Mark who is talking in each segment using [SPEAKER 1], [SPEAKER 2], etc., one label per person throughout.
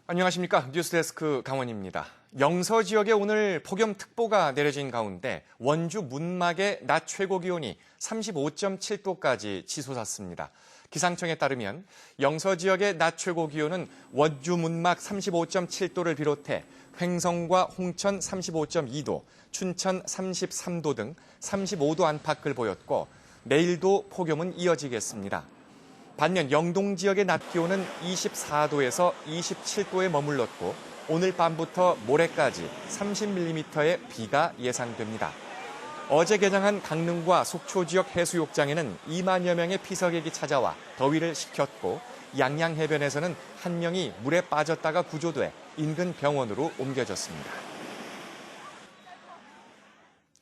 [SPEAKER 1] 안녕하십니까. 뉴스데스크 강원입니다. 영서 지역에 오늘 폭염특보가 내려진 가운데 원주 문막의 낮 최고 기온이 35.7도까지 치솟았습니다. 기상청에 따르면 영서 지역의 낮 최고 기온은 원주 문막 35.7도를 비롯해 횡성과 홍천 35.2도, 춘천 33도 등 35도 안팎을 보였고 내일도 폭염은 이어지겠습니다. 반면 영동 지역의 낮 기온은 24도에서 27도에 머물렀고 오늘 밤부터 모레까지 30mm의 비가 예상됩니다. 어제 개장한 강릉과 속초 지역 해수욕장에는 2만여 명의 피서객이 찾아와 더위를 식혔고 양양해변에서는 한 명이 물에 빠졌다가 구조돼 인근 병원으로 옮겨졌습니다.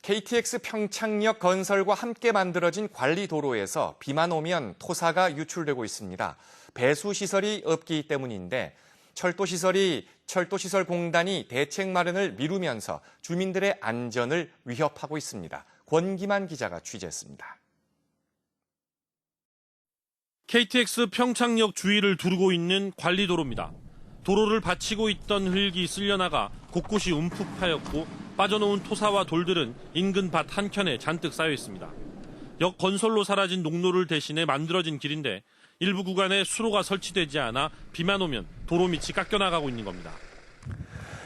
[SPEAKER 1] KTX 평창역 건설과 함께 만들어진 관리도로에서 비만 오면 토사가 유출되고 있습니다. 배수시설이 없기 때문인데 철도시설공단이 대책 마련을 미루면서 주민들의 안전을 위협하고 있습니다. 권기만 기자가 취재했습니다.
[SPEAKER 2] KTX 평창역 주위를 두르고 있는 관리도로입니다. 도로를 받치고 있던 흙이 쓸려나가 곳곳이 움푹 파였고 빠져놓은 토사와 돌들은 인근 밭 한켠에 잔뜩 쌓여 있습니다. 역 건설로 사라진 농로를 대신해 만들어진 길인데 일부 구간에 수로가 설치되지 않아 비만 오면 도로 밑이 깎여나가고 있는 겁니다.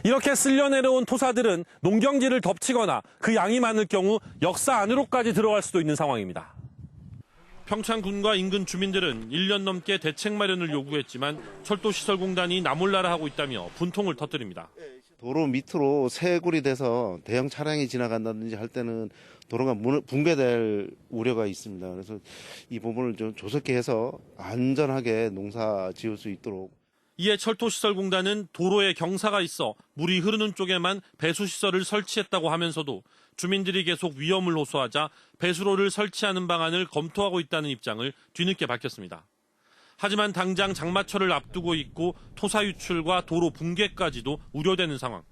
[SPEAKER 2] 이렇게 쓸려 내려온 토사들은 농경지를 덮치거나 그 양이 많을 경우 역사 안으로까지 들어갈 수도 있는 상황입니다. 평창군과 인근 주민들은 1년 넘게 대책 마련을 요구했지만 철도시설공단이 나몰라라 하고 있다며 분통을 터뜨립니다.
[SPEAKER 3] 도로 밑으로 새굴이 돼서 대형 차량이 지나간다든지 할 때는 도로가 붕괴될 우려가 있습니다. 그래서 이 부분을 좀 조속히 해서 안전하게 농사 지을 수 있도록.
[SPEAKER 2] 이에 철도시설공단은 도로에 경사가 있어 물이 흐르는 쪽에만 배수시설을 설치했다고 하면서도 주민들이 계속 위험을 호소하자 배수로를 설치하는 방안을 검토하고 있다는 입장을 뒤늦게 밝혔습니다. 하지만 당장 장마철을 앞두고 있고 토사 유출과 도로 붕괴까지도 우려되는 상황.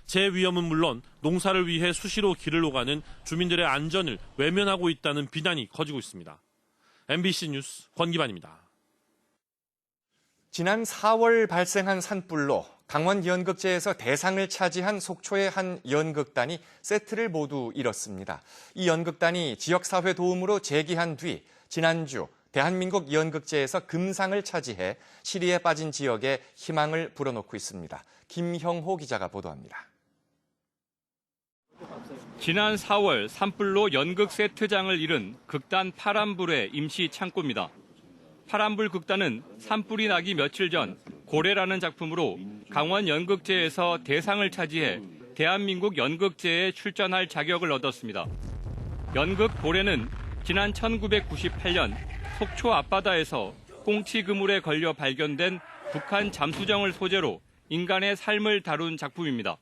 [SPEAKER 2] 재위험은 물론 농사를 위해 수시로 길을 오가는 주민들의 안전을 외면하고 있다는 비난이 커지고 있습니다. MBC 뉴스 권기반입니다.
[SPEAKER 1] 지난 4월 발생한 산불로 강원 연극제에서 대상을 차지한 속초의 한 연극단이 세트를 모두 잃었습니다. 이 연극단이 지역사회 도움으로 재기한 뒤 지난주 대한민국 연극제에서 금상을 차지해 시리에 빠진 지역에 희망을 불어넣고 있습니다. 김형호 기자가 보도합니다.
[SPEAKER 4] 지난 4월 산불로 연극 세트장을 잃은 극단 파란불의 임시 창고입니다. 파란불 극단은 산불이 나기 며칠 전 고래라는 작품으로 강원 연극제에서 대상을 차지해 대한민국 연극제에 출전할 자격을 얻었습니다. 연극 고래는 지난 1998년 속초 앞바다에서 꽁치 그물에 걸려 발견된 북한 잠수정을 소재로 인간의 삶을 다룬 작품입니다.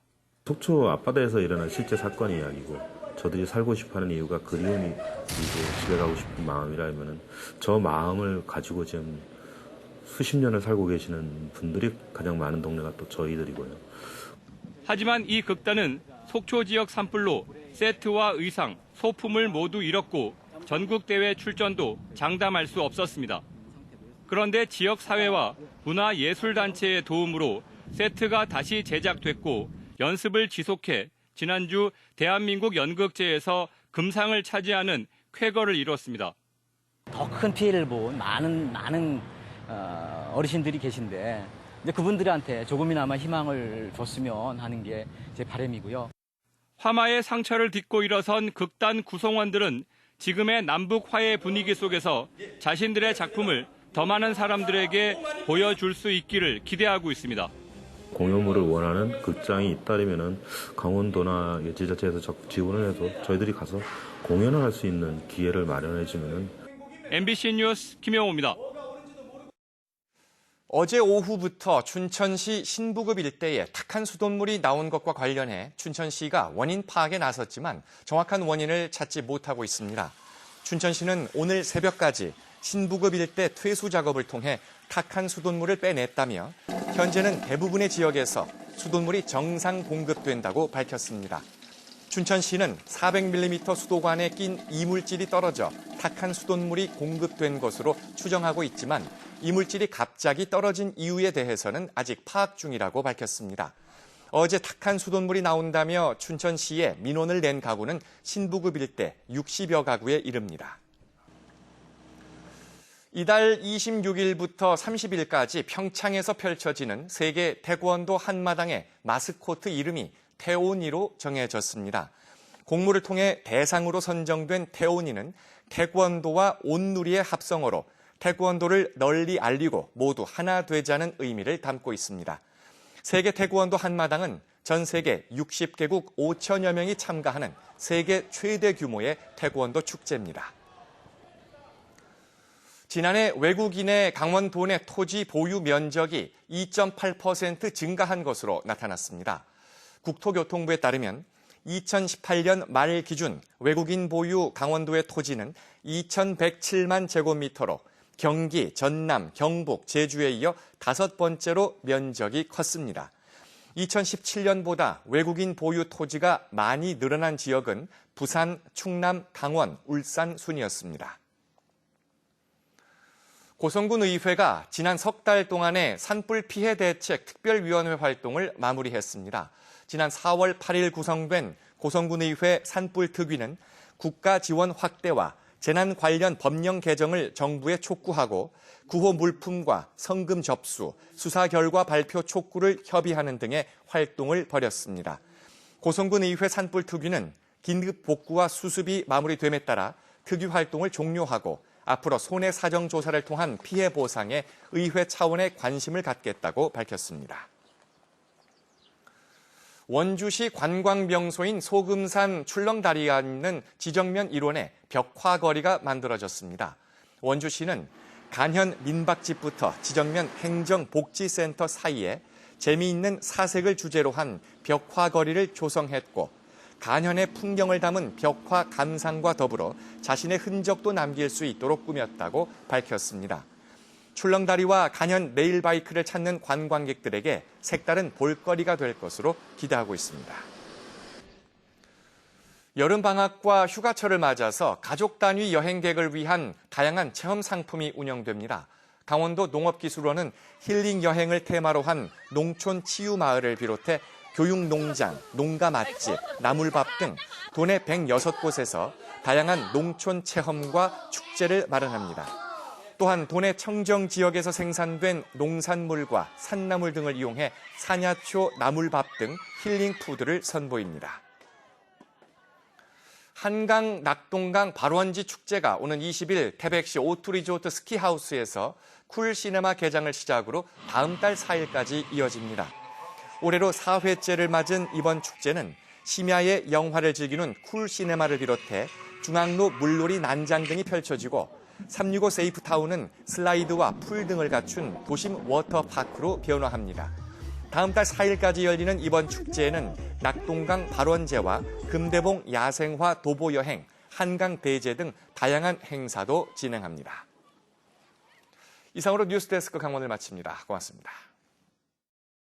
[SPEAKER 5] 속초 앞바다에서 일어난 실제 사건 이야기고 저들이 살고 싶어하는 이유가 그리움이고 집에 가고 싶은 마음이라면 저 마음을 가지고 지금 수십 년을 살고 계시는 분들이 가장 많은 동네가 또 저희들이고요.
[SPEAKER 4] 하지만 이 극단은 속초 지역 산불로 세트와 의상, 소품을 모두 잃었고 전국대회 출전도 장담할 수 없었습니다. 그런데 지역사회와 문화예술단체의 도움으로 세트가 다시 제작됐고 연습을 지속해 지난주 대한민국 연극제에서 금상을 차지하는 쾌거를 이뤘습니다.
[SPEAKER 6] 더 큰 피해를 본 많은 어르신들이 계신데 그분들한테 조금이나마 희망을 줬으면 하는 게 제 바람이고요.
[SPEAKER 4] 화마의 상처를 딛고 일어선 극단 구성원들은 지금의 남북 화해 분위기 속에서 자신들의 작품을 더 많은 사람들에게 보여줄 수 있기를 기대하고 있습니다.
[SPEAKER 5] 공연물을 원하는 극장이 있다면 강원도나 지자체에서 적극 지원을 해서 저희들이 가서 공연을 할 수 있는 기회를 마련해주면.
[SPEAKER 4] MBC 뉴스 김영호입니다.
[SPEAKER 1] 어제 오후부터 춘천시 신부급 일대에 탁한 수돗물이 나온 것과 관련해 춘천시가 원인 파악에 나섰지만 정확한 원인을 찾지 못하고 있습니다. 춘천시는 오늘 새벽까지 신부급 일대 퇴수 작업을 통해 탁한 수돗물을 빼냈다며 현재는 대부분의 지역에서 수돗물이 정상 공급된다고 밝혔습니다. 춘천시는 400mm 수도관에 낀 이물질이 떨어져 탁한 수돗물이 공급된 것으로 추정하고 있지만 이물질이 갑자기 떨어진 이유에 대해서는 아직 파악 중이라고 밝혔습니다. 어제 탁한 수돗물이 나온다며 춘천시에 민원을 낸 가구는 신부급 일대 60여 가구에 이릅니다. 이달 26일부터 30일까지 평창에서 펼쳐지는 세계 태권도 한마당의 마스코트 이름이 태오니로 정해졌습니다. 공모를 통해 대상으로 선정된 태오니는 태권도와 온누리의 합성어로 태권도를 널리 알리고 모두 하나 되자는 의미를 담고 있습니다. 세계 태권도 한마당은 전 세계 60개국 5천여 명이 참가하는 세계 최대 규모의 태권도 축제입니다. 지난해 외국인의 강원도 내 토지 보유 면적이 2.8% 증가한 것으로 나타났습니다. 국토교통부에 따르면 2018년 말 기준 외국인 보유 강원도의 토지는 2,107만 제곱미터로 경기, 전남, 경북, 제주에 이어 5번째로 면적이 컸습니다. 2017년보다 외국인 보유 토지가 많이 늘어난 지역은 부산, 충남, 강원, 울산 순이었습니다. 고성군 의회가 지난 석 달 동안의 산불 피해 대책 특별위원회 활동을 마무리했습니다. 지난 4월 8일 구성된 고성군의회 산불특위는 국가 지원 확대와 재난 관련 법령 개정을 정부에 촉구하고 구호 물품과 성금 접수, 수사 결과 발표 촉구를 협의하는 등의 활동을 벌였습니다. 고성군의회 산불특위는 긴급 복구와 수습이 마무리됨에 따라 특위 활동을 종료하고 앞으로 손해 사정 조사를 통한 피해 보상에 의회 차원의 관심을 갖겠다고 밝혔습니다. 원주시 관광명소인 소금산 출렁다리가 있는 지정면 일원에 벽화거리가 만들어졌습니다. 원주시는 간현 민박집부터 지정면 행정복지센터 사이에 재미있는 사색을 주제로 한 벽화거리를 조성했고 간현의 풍경을 담은 벽화 감상과 더불어 자신의 흔적도 남길 수 있도록 꾸몄다고 밝혔습니다. 출렁다리와 간현 레일바이크를 찾는 관광객들에게 색다른 볼거리가 될 것으로 기대하고 있습니다. 여름방학과 휴가철을 맞아서 가족 단위 여행객을 위한 다양한 체험 상품이 운영됩니다. 강원도 농업기술원은 힐링 여행을 테마로 한 농촌 치유마을을 비롯해 교육농장, 농가 맛집, 나물밥 등 도내 106곳에서 다양한 농촌 체험과 축제를 마련합니다. 또한 도내 청정 지역에서 생산된 농산물과 산나물 등을 이용해 사냐초, 나물밥 등 힐링 푸드를 선보입니다. 한강 낙동강 발원지 축제가 오는 20일 태백시 오투리조트 스키하우스에서 쿨시네마 개장을 시작으로 다음 달 4일까지 이어집니다. 올해로 4회째를 맞은 이번 축제는 심야의 영화를 즐기는 쿨시네마를 비롯해 중앙로 물놀이 난장 등이 펼쳐지고 365 세이프타운은 슬라이드와 풀 등을 갖춘 도심 워터파크로 변화합니다. 다음 달 4일까지 열리는 이번 축제에는 낙동강 발원제와 금대봉 야생화 도보여행, 한강 대제 등 다양한 행사도 진행합니다. 이상으로 뉴스데스크 강원을 마칩니다. 고맙습니다.